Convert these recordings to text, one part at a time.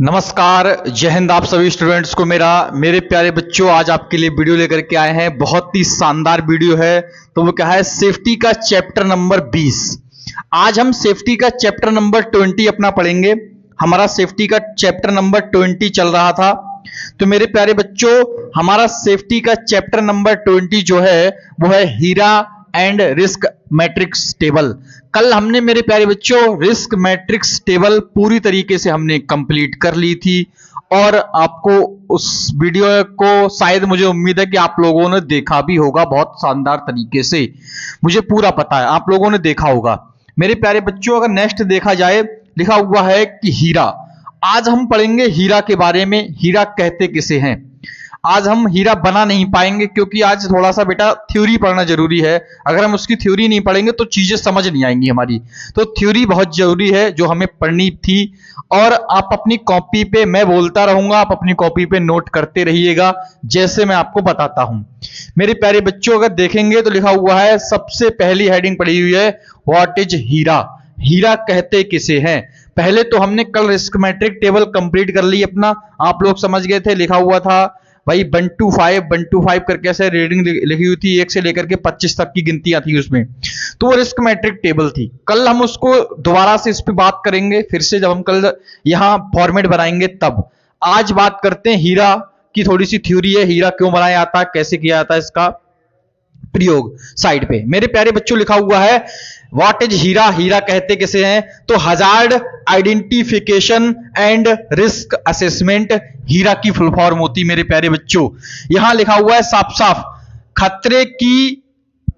नमस्कार, जय हिंद। आप सभी स्टूडेंट्स को मेरे प्यारे बच्चों, आज आपके लिए वीडियो लेकर के आए हैं। बहुत ही शानदार वीडियो है। तो वो क्या है, सेफ्टी का चैप्टर नंबर 20। आज हम सेफ्टी का चैप्टर नंबर 20 अपना पढ़ेंगे। हमारा सेफ्टी का चैप्टर नंबर 20 चल रहा था। तो मेरे प्यारे बच्चों, हमारा सेफ्टी का चैप्टर नंबर 20 जो है वो है हीरा एंड रिस्क मैट्रिक्स टेबल। कल हमने मेरे प्यारे बच्चों रिस्क मैट्रिक्स टेबल पूरी तरीके से हमने कंप्लीट कर ली थी और आपको उस वीडियो को शायद मुझे उम्मीद है कि आप लोगों ने देखा भी होगा बहुत शानदार तरीके से। मुझे पूरा पता है आप लोगों ने देखा होगा। मेरे प्यारे बच्चों, अगर नेक्स्ट देखा जाए, लिखा हुआ है कि हीरा। आज हम पढ़ेंगे हीरा के बारे में। हीरा कहते किसे हैं। आज हम हीरा बना नहीं पाएंगे क्योंकि आज थोड़ा सा बेटा थ्योरी पढ़ना जरूरी है। अगर हम उसकी थ्योरी नहीं पढ़ेंगे तो चीजें समझ नहीं आएंगी हमारी। तो थ्योरी बहुत जरूरी है जो हमें पढ़नी थी। और आप अपनी कॉपी पे, मैं बोलता रहूंगा, आप अपनी कॉपी पे नोट करते रहिएगा जैसे मैं आपको बताता हूं। मेरे प्यारे बच्चों, अगर देखेंगे तो लिखा हुआ है, सबसे पहली हेडिंग पड़ी हुई है, व्हाट इज हीरा। हीरा कहते किसे हैं। पहले तो हमने कल रिस्क मैट्रिक टेबल कंप्लीट कर ली अपना। आप लोग समझ गए थे, लिखा हुआ था भाई 1 to 5 करके ऐसे रीडिंग लिखी हुई थी, 1 से लेकर के 25 तक की गिनतियां थी उसमें। तो वो रिस्क मैट्रिक टेबल थी। कल हम उसको दोबारा से इस पे बात करेंगे फिर से, जब हम कल यहां फॉर्मेट बनाएंगे तब। आज बात करते हैं हीरा की। थोड़ी सी थ्योरी है, हीरा क्यों बनाया जाता है, कैसे किया जाता है, इसका प्रयोग साइड पे। मेरे प्यारे बच्चों, लिखा हुआ है व्हाट इज हीरा। हीरा कहते किसे हैं, तो hazard identification and risk assessment HIRA की फुल फॉर्म होती। मेरे प्यारे बच्चों, यहां लिखा हुआ है साफ साफ, खतरे की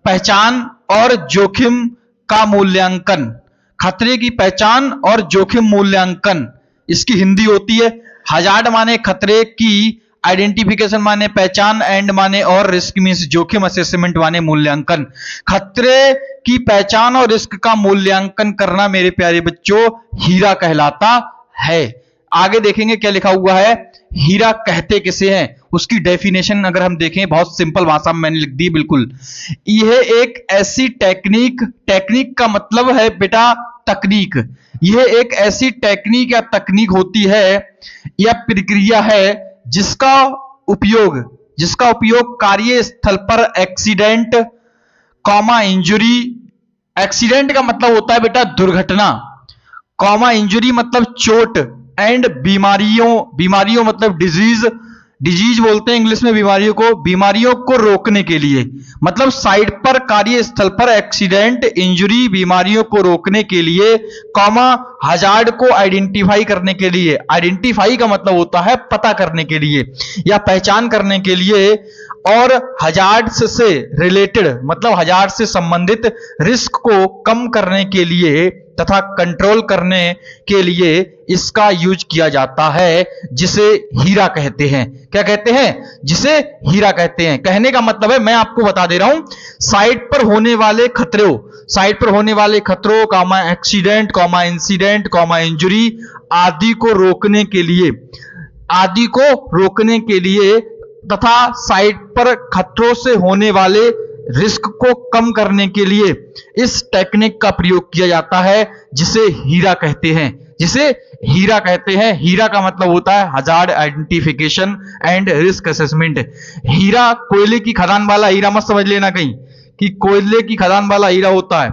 पहचान और जोखिम का मूल्यांकन। खतरे की पहचान और जोखिम मूल्यांकन, इसकी हिंदी होती है। हजार्ड माने खतरे की, आइडेंटिफिकेशन माने पहचान, एंड माने और, रिस्क मींस जोखिम, असेसमेंट माने मूल्यांकन। खतरे की पहचान और रिस्क का मूल्यांकन करना मेरे प्यारे बच्चों हीरा कहलाता है। आगे देखेंगे क्या लिखा हुआ है, हीरा कहते किसे हैं। उसकी डेफिनेशन अगर हम देखें, बहुत सिंपल भाषा में मैंने लिख दी बिल्कुल। यह एक ऐसी टेक्निक का मतलब है बेटा तकनीक। यह एक ऐसी टेक्निक या तकनीक होती है या प्रक्रिया है जिसका उपयोग कार्य स्थल पर एक्सीडेंट, इंजरी। एक्सीडेंट का मतलब होता है बेटा दुर्घटना, इंजरी मतलब चोट, एंड बीमारियों मतलब डिजीज बोलते हैं इंग्लिश में बीमारियों को रोकने के लिए। मतलब साइड पर, कार्य स्थल पर एक्सीडेंट, इंजरी, बीमारियों को रोकने के लिए, हजार्ड को आइडेंटिफाई करने के लिए। आइडेंटिफाई का मतलब होता है पता करने के लिए या पहचान करने के लिए, और हजार्ड से रिलेटेड मतलब हजार्ड से संबंधित रिस्क को कम करने के लिए तथा कंट्रोल करने के लिए इसका यूज किया जाता है, जिसे हीरा कहते हैं। क्या कहते हैं, जिसे हीरा कहते हैं। कहने का मतलब है, मैं आपको बता दे रहा हूं, साइड पर होने वाले खतरों, एक्सीडेंट, इंसिडेंट, इंजरी आदि को रोकने के लिए तथा साइड पर खतरों से होने वाले रिस्क को कम करने के लिए इस टेक्निक का प्रयोग किया जाता है, जिसे हीरा कहते हैं। हीरा का मतलब होता है hazard identification and risk assessment. HIRA कोयले की खदान वाला हीरा मत समझ लेना कहीं कि कोयले की खदान वाला हीरा होता है।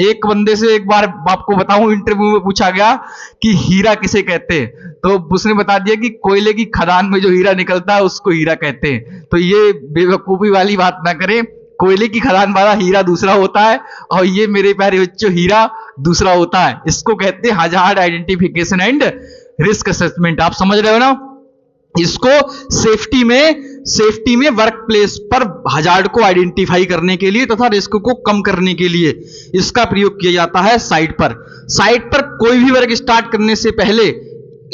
एक बंदे से एक बार आपको बताऊं, इंटरव्यू में पूछा गया कि हीरा किसे कहते हैं, तो उसने बता दिया कि कोयले की खदान में जो हीरा निकलता है उसको हीरा कहते हैं। तो ये बेवकूफी वाली बात ना करें। कोयले की खदान वाला हीरा दूसरा होता है और ये मेरे प्यारे बच्चों हीरा दूसरा होता है। इसको कहते हैं hazard identification and risk assessment. आप समझ रहे हो ना। इसको सेफ्टी में वर्क प्लेस पर हजार्ड को आइडेंटिफाई करने के लिए तथा रिस्क को कम करने के लिए इसका प्रयोग किया जाता है साइट पर कोई भी वर्क स्टार्ट करने से पहले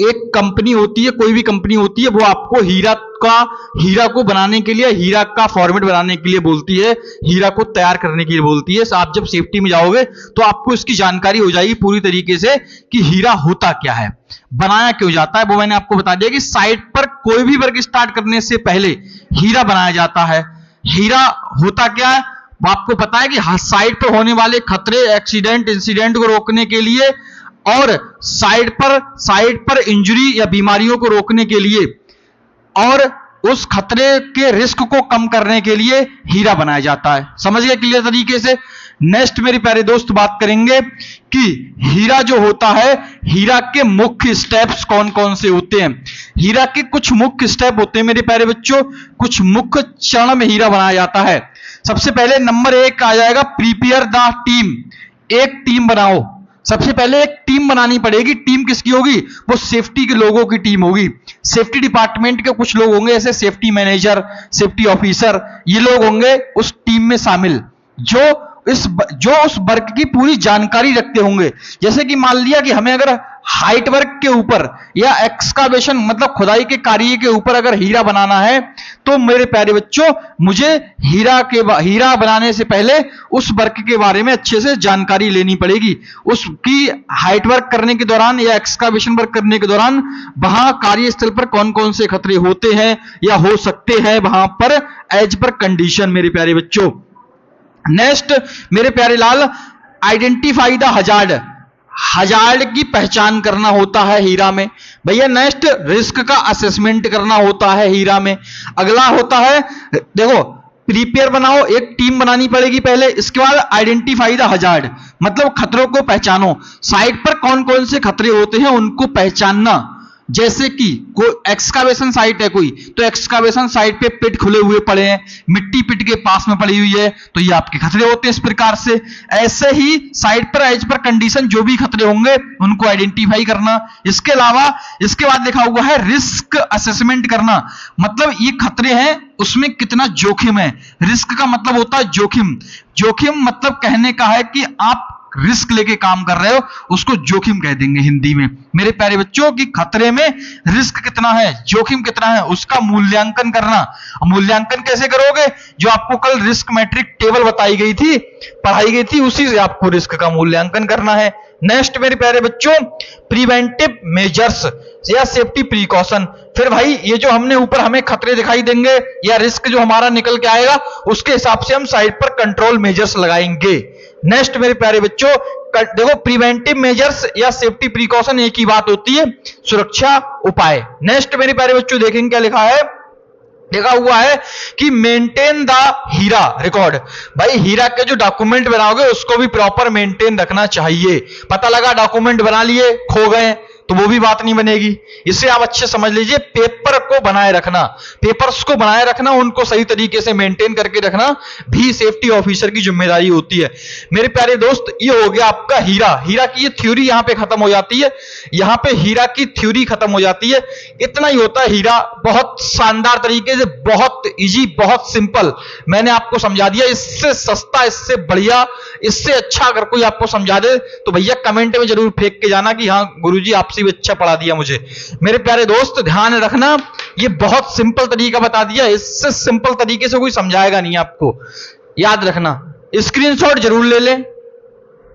एक कंपनी होती है, कोई भी कंपनी होती है, वो आपको हीरा को बनाने के लिए, हीरा का फॉर्मेट बनाने के लिए बोलती है, हीरा को तैयार करने के लिए बोलती है। आप जब सेफ्टी में जाओगे तो आपको इसकी जानकारी हो जाएगी पूरी तरीके से कि हीरा होता क्या है, बनाया क्यों जाता है। वो मैंने आपको बता दिया कि साइट पर कोई भी वर्क स्टार्ट करने से पहले हीरा बनाया जाता है। हीरा होता क्या है, आपको पता है कि साइट पर होने वाले खतरे, एक्सीडेंट, इंसिडेंट को रोकने के लिए और साइड पर इंजरी या बीमारियों को रोकने के लिए और उस खतरे के रिस्क को कम करने के लिए हीरा बनाया जाता है। समझ गए क्लियर तरीके से। नेक्स्ट मेरे प्यारे दोस्त बात करेंगे कि हीरा जो होता है, हीरा के मुख्य स्टेप्स कौन कौन से होते हैं। हीरा के कुछ मुख्य स्टेप होते हैं मेरे प्यारे बच्चों, कुछ मुख्य चरण में हीरा बनाया जाता है। सबसे पहले नंबर 1 आ जाएगा प्रिपेयर द टीम। एक टीम बनाओ। सबसे पहले एक टीम बनानी पड़ेगी। टीम किसकी होगी? वो सेफ्टी के लोगों की टीम होगी। सेफ्टी डिपार्टमेंट के कुछ लोग होंगे, जैसे सेफ्टी मैनेजर, सेफ्टी ऑफिसर, ये लोग होंगे उस टीम में शामिल, जो उस वर्क की पूरी जानकारी रखते होंगे। जैसे कि मान लिया कि हमें अगर हाइट वर्क के ऊपर या एक्सकावेशन मतलब खुदाई के कार्य के ऊपर अगर हीरा बनाना है, तो मेरे प्यारे बच्चों मुझे हीरा बनाने से पहले उस वर्क के बारे में अच्छे से जानकारी लेनी पड़ेगी। उसकी हाइट वर्क करने के दौरान या एक्सकावेशन वर्क करने के दौरान वहां कार्यस्थल पर कौन कौन से खतरे होते हैं या हो सकते हैं वहां पर एज पर कंडीशन मेरे प्यारे बच्चों। नेक्स्ट मेरे प्यारे लाल, आइडेंटिफाई द हजार्ड की पहचान करना होता है हीरा में भैया। नेक्स्ट रिस्क का असेसमेंट करना होता है हीरा में। अगला होता है, देखो प्रिपेयर बनाओ, एक टीम बनानी पड़ेगी पहले। इसके बाद आइडेंटिफाई द हजार्ड मतलब खतरों को पहचानो। साइट पर कौन कौन से खतरे होते हैं उनको पहचानना। जैसे कि कोई एक्सकावेशन साइट है कोई, तो एक्सकावेशन साइट पे पिट खुले हुए पड़े हैं, मिट्टी पिट के पास में पड़ी हुई है, तो ये आपके खतरे होते हैं। इस प्रकार से ऐसे ही साइट पर एज पर कंडीशन जो भी खतरे होंगे उनको आइडेंटिफाई करना। इसके अलावा इसके बाद लिखा हुआ है रिस्क असेसमेंट करना, मतलब ये खतरे हैं उसमें कितना जोखिम है। रिस्क का मतलब होता है जोखिम। जोखिम मतलब कहने का है कि आप रिस्क लेके काम कर रहे हो, उसको जोखिम कह देंगे हिंदी में मेरे प्यारे बच्चों। की खतरे में रिस्क कितना है, जोखिम कितना है, उसका मूल्यांकन करना। मूल्यांकन कैसे करोगे? जो आपको कल रिस्क मैट्रिक टेबल पढ़ाई गई थी उसी से आपको रिस्क का मूल्यांकन करना है। नेक्स्ट मेरे प्यारे बच्चों, प्रिवेंटिव मेजर्स या सेफ्टी प्रिकॉशन। फिर भाई ये जो हमने ऊपर हमें खतरे दिखाई देंगे या रिस्क जो हमारा निकल के आएगा, उसके हिसाब से हम साइड पर कंट्रोल मेजर्स लगाएंगे। नेक्स्ट मेरे प्यारे बच्चों, देखो प्रिवेंटिव मेजर्स या सेफ्टी प्रिकॉशन एक ही बात होती है, सुरक्षा उपाय। नेक्स्ट मेरे प्यारे बच्चों देखेंगे क्या लिखा है। लिखा हुआ है कि मेंटेन द हीरा रिकॉर्ड। भाई हीरा के जो डॉक्यूमेंट बनाओगे उसको भी प्रॉपर मेंटेन रखना चाहिए। पता लगा डॉक्यूमेंट बना लिए खो गए तो वो भी बात नहीं बनेगी। इसे आप अच्छे समझ लीजिए, पेपर को बनाए रखना, पेपर्स को बनाए रखना, उनको सही तरीके से मेंटेन करके रखना भी सेफ्टी ऑफिसर की जिम्मेदारी होती है। मेरे प्यारे दोस्त ये हो गया आपका हीरा की ये थ्योरी यहां पे खत्म हो जाती है। यहां पे हीरा की थ्योरी खत्म हो जाती है। इतना ही होता है हीरा, बहुत शानदार तरीके से, बहुत इजी, बहुत सिंपल मैंने आपको समझा दिया। इससे सस्ता, इससे बढ़िया, इससे अच्छा अगर कोई आपको समझा दे तो भैया कमेंट में जरूर फेंक के जाना कि हाँ गुरुजी आपसे भी अच्छा पढ़ा दिया मुझे। मेरे प्यारे दोस्त ध्यान रखना, ये बहुत सिंपल तरीका बता दिया, इससे सिंपल तरीके से कोई समझाएगा नहीं आपको, याद रखना। स्क्रीनशॉट जरूर ले लें,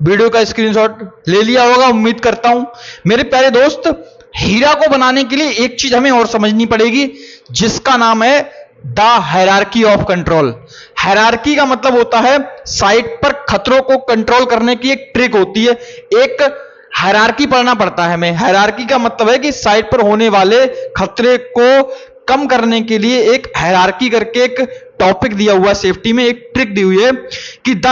वीडियो का स्क्रीनशॉट ले लिया होगा उम्मीद करता हूं। मेरे प्यारे दोस्त हीरा को बनाने के लिए एक चीज हमें और समझनी पड़ेगी जिसका नाम है the hierarchy of control. Hierarchy का मतलब होता है साइट पर खतरों को कंट्रोल करने की एक ट्रिक होती है, एक हायरार्की पढ़ना पड़ता है हमें। हायरार्की का मतलब है कि साइट पर होने वाले खतरे को कम करने के लिए एक हायरार्की करके एक टॉपिक दिया हुआ, सेफ्टी में एक ट्रिक दी हुई है कि द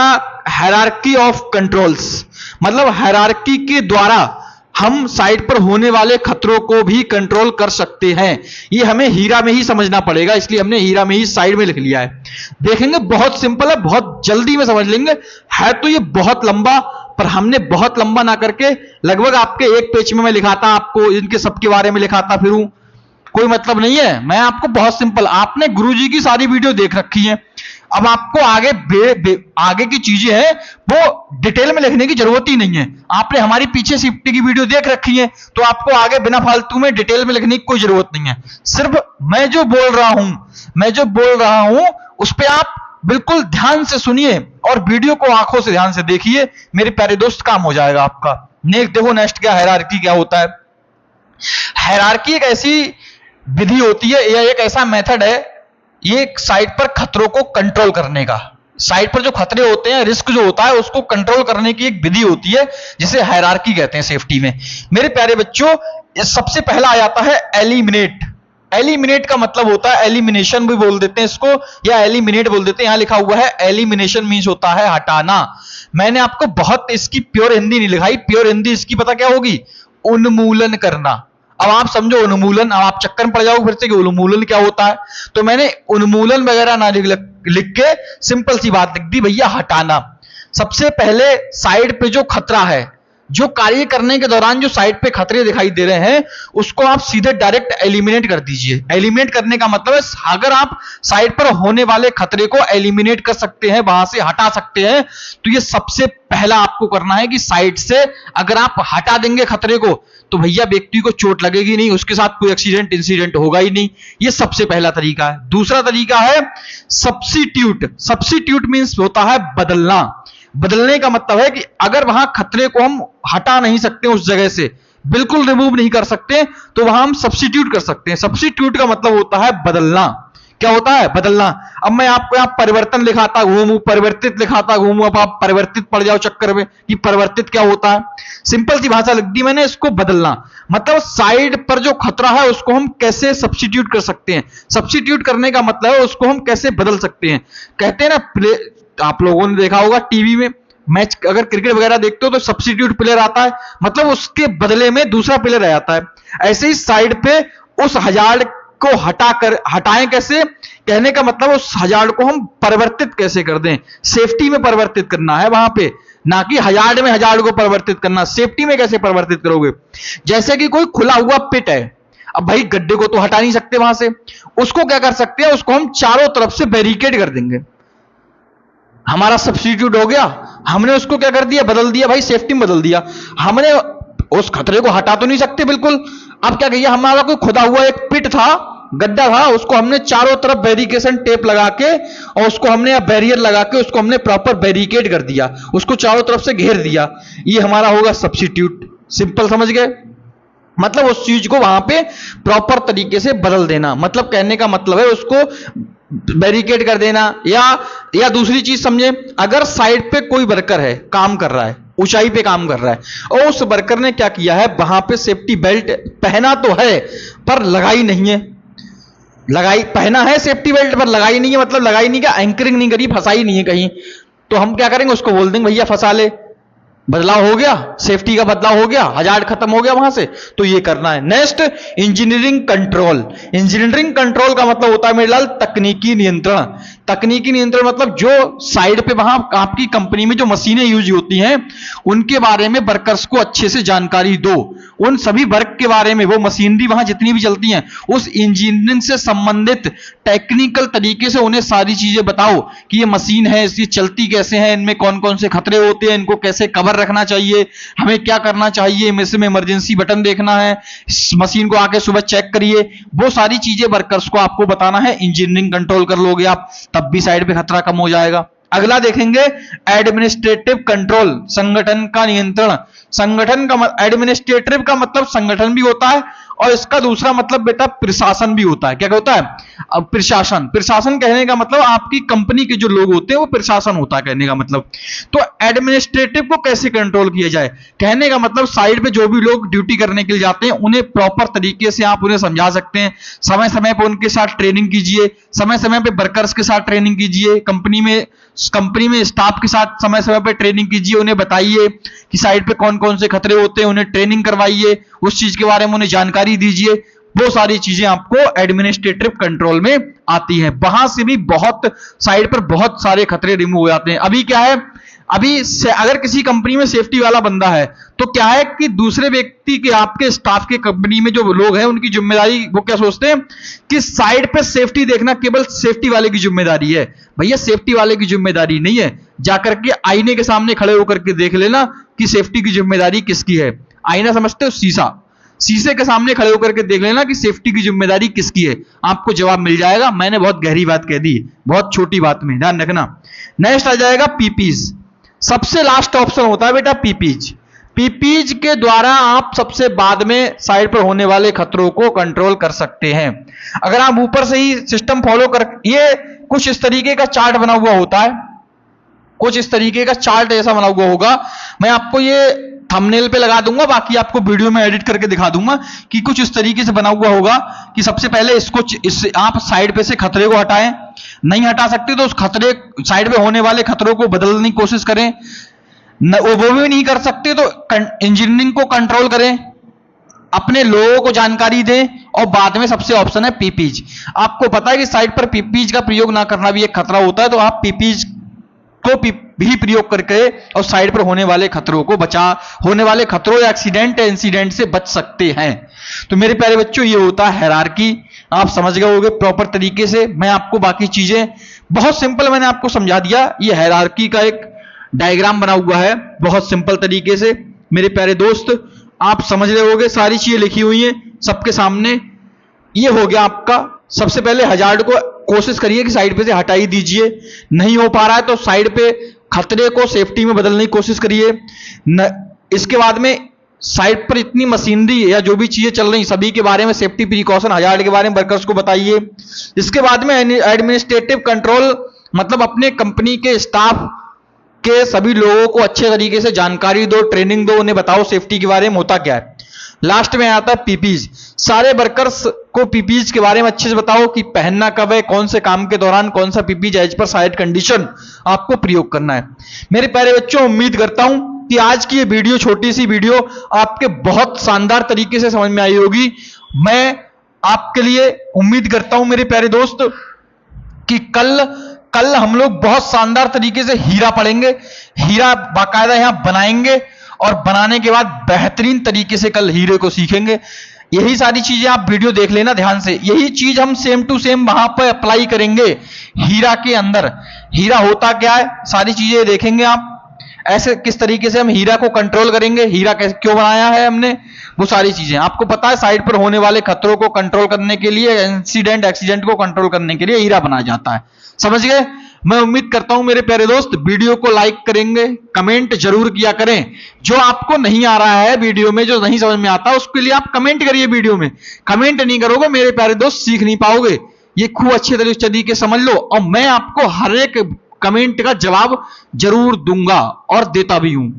हायरार्की ऑफ कंट्रोल्स, मतलब हायरार्की के द्वारा हम साइट पर होने वाले खतरों को भी कंट्रोल कर सकते हैं। ये हमें हीरा में ही समझना पड़ेगा, इसलिए हमने हीरा में ही साइड में लिख लिया है। देखेंगे बहुत सिंपल है, बहुत जल्दी में समझ लेंगे। है तो ये बहुत लंबा, पर हमने बहुत लंबा ना करके लगभग आपके एक पेज में मैं लिखाता, आपको इनके सबके बारे में लिखाता फिरूं, कोई मतलब नहीं है। मैं आपको बहुत सिंपल, आपने गुरुजी की सारी वीडियो देख रखी है, अब आपको आगे की चीजें हैं वो डिटेल में लिखने की जरूरत ही नहीं है। आपने हमारी पीछे सेफ्टी की वीडियो देख रखी है, तो आपको आगे बिना फालतू में डिटेल में लिखने की कोई जरूरत नहीं है। सिर्फ मैं जो बोल रहा हूं उस पर आप बिल्कुल ध्यान से सुनिए और वीडियो को आंखों से ध्यान से देखिए, मेरे प्यारे दोस्त काम हो जाएगा आपका। देखो नेक्स्ट क्या, हायरार्की क्या होता है। हायरार्की एक ऐसी विधि होती है या एक ऐसा मेथड है, ये साइट पर खतरों को कंट्रोल करने का। साइड पर जो खतरे होते हैं, रिस्क जो होता है, उसको कंट्रोल करने की एक विधि होती है जिसे हायरार्की कहते हैं सेफ्टी में। मेरे प्यारे बच्चों, सबसे पहला आ जाता है एलिमिनेट। एलिमिनेट का मतलब होता है, एलिमिनेशन भी बोल देते हैं इसको या एलिमिनेट बोल देते हैं। यहां लिखा हुआ है एलिमिनेशन मींस होता है हटाना। मैंने आपको बहुत इसकी प्योर हिंदी नहीं लिखाई, प्योर हिंदी इसकी पता क्या होगी? उन्मूलन करना। अब आप समझो उन्मूलन, अब आप चक्कर में पड़ जाओगे फिर से कि उन्मूलन क्या होता है। तो मैंने उन्मूलन वगैरह ना लिख के सिंपल सी बात लिख दी, भैया हटाना। सबसे पहले साइड पे जो खतरा है, जो कार्य करने के दौरान जो साइड पे खतरे दिखाई दे रहे हैं, उसको आप सीधे डायरेक्ट एलिमिनेट कर दीजिए। एलिमिनेट करने का मतलब है अगर आप साइड पर होने वाले खतरे को एलिमिनेट कर सकते हैं, वहां से हटा सकते हैं, तो ये सबसे पहला आपको करना है कि साइड से अगर आप हटा देंगे खतरे को, तो भैया व्यक्ति को चोट लगेगी नहीं, उसके साथ कोई एक्सीडेंट इंसिडेंट होगा ही नहीं। ये सबसे पहला तरीका है। दूसरा तरीका है सब्स्टिट्यूट। सब्स्टिट्यूट मींस होता है बदलना। बदलने का मतलब है कि अगर वहां खतरे को हम हटा नहीं सकते, उस जगह से बिल्कुल रिमूव नहीं कर सकते, तो वहां हम सब्स्टिट्यूट कर सकते हैं। सब्स्टिट्यूट का मतलब होता है बदलना। क्या होता है? बदलना। अब मैं आपको यहां परिवर्तन लिखाता घूमूं, परिवर्तित लिखाता घूमूं, अब आप परिवर्तित पड़ जाओ चक्कर में कि परिवर्तित क्या होता है। सिंपल सी भाषा लिख दी मैंने, इसको बदलना। मतलब साइड पर जो खतरा है उसको हम कैसे सब्स्टिट्यूट कर सकते हैं। सब्स्टिट्यूट करने का मतलब है उसको हम कैसे बदल सकते हैं। कहते हैं ना, आप लोगों ने देखा होगा टीवी में मैच, अगर क्रिकेट वगैरह देखते हो तो सब्स्टिट्यूट प्लेयर आता है, मतलब उसके बदले में दूसरा प्लेयर आ जाता है। ऐसे ही साइड पे उस हजार्ड को हटाएं कैसे, कहने का मतलब उस हजार्ड को हम परिवर्तित कैसे कर दें। सेफ्टी में परिवर्तित करना है वहां पे, ना कि हजार्ड में हजार्ड को परिवर्तित करना। सेफ्टी में कैसे परिवर्तित करोगे? जैसे कि कोई खुला हुआ पिट है, अब भाई गड्ढे को तो हटा नहीं सकते वहां से, उसको क्या कर सकते हैं, उसको हम चारों तरफ से बैरिकेड कर देंगे। हमारा सब्स्टिट्यूट हो गया, हमने उसको क्या कर दिया, बदल दिया भाई, सेफ्टी में बदल दिया। हमने उस खतरे को हटा तो नहीं सकते बिल्कुल, अब क्या कहिए, हमारा कोई खुदा हुआ एक पिट था, गड्ढा था, उसको हमने चारों तरफ बैरिकेशन टेप लगा के और उसको हमने बैरियर लगा के उसको हमने प्रॉपर बैरिकेड कर दिया, उसको चारों तरफ से घेर दिया। ये हमारा होगा सब्स्टिट्यूट। सिंपल समझ गए? मतलब उस चीज को वहां पे प्रॉपर तरीके से बदल देना, मतलब कहने का मतलब है उसको बैरिकेड कर देना। या दूसरी चीज समझे, अगर साइड पे कोई वर्कर है, काम कर रहा है, ऊंचाई पे काम कर रहा है, और उस वर्कर ने क्या किया है, वहां पे सेफ्टी बेल्ट पहना तो है पर लगाई नहीं है। पहना है सेफ्टी बेल्ट पर लगाई नहीं है, मतलब लगाई नहीं, क्या एंकरिंग नहीं करी, फंसाई नहीं है कहीं, तो हम क्या करेंगे, उसको बोल देंगे भैया फंसा ले। बदलाव हो गया, सेफ्टी का बदलाव हो गया, हजार्ड खत्म हो गया वहां से। तो ये करना है। Next, engineering control. Engineering control का मतलब होता है मेरे लाल तकनीकी नियंत्रण। तकनीकी नियंत्रण मतलब जो साइड पे वहां आपकी कंपनी में जो मशीनें यूज होती हैं, उनके बारे में वर्कर्स को अच्छे से जानकारी दो। उन सभी वर्क के बारे में, वो मशीनरी वहां जितनी भी चलती हैं, उस इंजीनियरिंग से संबंधित टेक्निकल तरीके से उन्हें सारी चीजें बताओ कि ये मशीन है, इसकी चलती कैसे है, इनमें कौन कौन से खतरे होते हैं, इनको कैसे कवर रखना चाहिए, हमें क्या करना चाहिए, इसमें इमरजेंसी बटन देखना है, इस मशीन को आके सुबह चेक करिए। वो सारी चीजें वर्कर्स को आपको बताना है। इंजीनियरिंग कंट्रोल कर लोगे आप, तब भी साइड पे खतरा कम हो जाएगा। अगला देखेंगे एडमिनिस्ट्रेटिव कंट्रोल, संगठन का नियंत्रण। संगठन का एडमिनिस्ट्रेटिव का मतलब संगठन भी होता है, और इसका दूसरा मतलब बेटा प्रशासन भी होता है। क्या होता है? अब प्रशासन। प्रशासन कहने का मतलब आपकी कंपनी के जो लोग होते हैं वो प्रशासन होता है कहने का मतलब। तो एडमिनिस्ट्रेटिव को कैसे कंट्रोल किया जाए, कहने का मतलब साइड पे जो भी लोग ड्यूटी करने के लिए जाते हैं, उन्हें प्रॉपर तरीके से आप उन्हें समझा सकते हैं। समय समय पर उनके साथ ट्रेनिंग कीजिए, समय समय पे वर्कर्स के साथ ट्रेनिंग कीजिए, कंपनी में स्टाफ के साथ समय समय पर ट्रेनिंग कीजिए, उन्हें बताइए कि साइड पे कौन कौन से खतरे होते हैं, उन्हें ट्रेनिंग करवाइए, उस चीज के बारे में उन्हें जानकारी दीजिए। वो सारी चीजें आपको एडमिनिस्ट्रेटिव कंट्रोल में आती हैं। वहां से भी बहुत साइड पर बहुत सारे खतरे रिमूव हो जाते हैं। अभी क्या है, अगर किसी कंपनी में सेफ्टी वाला बंदा है, तो क्या है कि दूसरे व्यक्ति के, आपके स्टाफ के, कंपनी में जो लोग हैं, उनकी जिम्मेदारी, वो क्या सोचते हैं कि साइड पे सेफ्टी देखना केवल सेफ्टी वाले की जिम्मेदारी है। भैया सेफ्टी वाले की जिम्मेदारी नहीं है। जाकर के आईने के सामने खड़े होकर के देख लेना कि सेफ्टी की जिम्मेदारी किसकी है। आईना समझते हो? शीशे के सामने खड़े होकर के देख लेना कि सेफ्टी की जिम्मेदारी किसकी है, आपको जवाब मिल जाएगा। मैंने बहुत गहरी बात कह दी, बहुत छोटी बात में ध्यान रखना। नेक्स्ट आ जाएगा पीपीज। सबसे लास्ट ऑप्शन होता है बेटा पीपीज। पीपीज के द्वारा आप सबसे बाद में साइड पर होने वाले खतरों को कंट्रोल कर सकते हैं। अगर आप ऊपर से ही सिस्टम फॉलो कर, ये कुछ इस तरीके का चार्ट बना हुआ होता है, कुछ इस तरीके का चार्ट ऐसा बना हुआ होगा। मैं आपको ये थंबनेल पे लगा दूंगा, बाकी आपको वीडियो में एडिट करके दिखा दूंगा कि कुछ इस तरीके से बना हुआ होगा कि सबसे पहले इससे आप साइड पे से खतरे को हटाएं। नहीं हटा सकते तो उस खतरे साइड पे होने वाले खतरों को बदलने की कोशिश करें। वो भी नहीं कर सकते तो इंजीनियरिंग को कंट्रोल करें, अपने लोगों को जानकारी दें, और बाद में सबसे ऑप्शन है पीपीज। आपको पता है कि साइड पर पीपीज का प्रयोग ना करना भी एक खतरा होता है, तो आप पीपीज को भी प्रयोग करके और साइड पर होने वाले खतरों को होने वाले खतरों या एक्सीडेंट इंसिडेंट से बच सकते हैं। तो मेरे प्यारे बच्चों, ये होता है हायरार्की। आप समझ गए होंगे प्रॉपर तरीके से। मैं आपको बाकी चीजें बहुत सिंपल मैंने आपको समझा दिया। ये हायरार्की का एक डायग्राम बना हुआ है बहुत सिंपल तरीके से। मेरे प्यारे दोस्त, आप समझ रहे होंगे, सारी चीजें लिखी हुई हैं सबके सामने। ये हो गया आपका। सबसे पहले हजार्ड को कोशिश करिए कि साइड पे से हटा ही दीजिए। नहीं हो पा रहा है तो साइड पे खतरे को सेफ्टी में बदलने की कोशिश करिए। इसके बाद में साइड पर इतनी मशीनरी या जो भी चीजें चल रही सभी के बारे में सेफ्टी प्रिकॉशन हजार्ड के बारे में वर्कर्स को बताइए। इसके बाद में एडमिनिस्ट्रेटिव कंट्रोल, मतलब अपने कंपनी के स्टाफ के सभी लोगों को अच्छे तरीके से जानकारी दो, ट्रेनिंग दो, उन्हें बताओ सेफ्टी के बारे में होता क्या है। लास्ट में आता है पीपीज। सारे वर्कर्स को पीपीज के बारे में अच्छे से बताओ कि पहनना कब है, कौन से काम के दौरान कौन सा PPEs as per site condition आपको प्रयोग करना है। मेरे प्यारे बच्चों, उम्मीद करता हूं कि आज की ये वीडियो, छोटी सी वीडियो, आपके बहुत शानदार तरीके से समझ में आई होगी। मैं आपके लिए उम्मीद करता हूं मेरे प्यारे दोस्त कि कल हम लोग बहुत शानदार तरीके से हीरा पढ़ेंगे। हीरा बाकायदा यहां बनाएंगे और बनाने के बाद बेहतरीन तरीके से कल हीरे को सीखेंगे। यही सारी चीजें आप वीडियो देख लेना ध्यान से। यही चीज हम सेम टू सेम वहां पर अप्लाई करेंगे हीरा के अंदर। हीरा होता क्या है, सारी चीजें देखेंगे आप। ऐसे किस तरीके से हम हीरा को कंट्रोल करेंगे, हीरा क्यों बनाया है हमने, वो सारी चीजें आपको पता है। साइड पर होने वाले खतरों को कंट्रोल करने के लिए, एक्सीडेंट को कंट्रोल करने के लिए हीरा बनाया जाता है। समझ गए? मैं उम्मीद करता हूं मेरे प्यारे दोस्त वीडियो को लाइक करेंगे, कमेंट जरूर किया करें। जो आपको नहीं आ रहा है वीडियो में, जो नहीं समझ में आता, उसके लिए आप कमेंट करिए वीडियो में। कमेंट नहीं करोगे मेरे प्यारे दोस्त, सीख नहीं पाओगे। ये खूब अच्छे तरीके समझ लो, और मैं आपको हर एक कमेंट का जवाब जरूर दूंगा और देता भी हूं,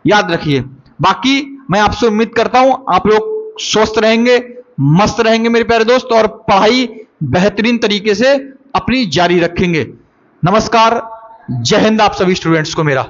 याद रखिए। बाकी मैं आपसे उम्मीद करता हूं आप लोग स्वस्थ रहेंगे, मस्त रहेंगे मेरे प्यारे दोस्त, और पढ़ाई बेहतरीन तरीके से अपनी जारी रखेंगे। नमस्कार, जय हिंद आप सभी स्टूडेंट्स को मेरा।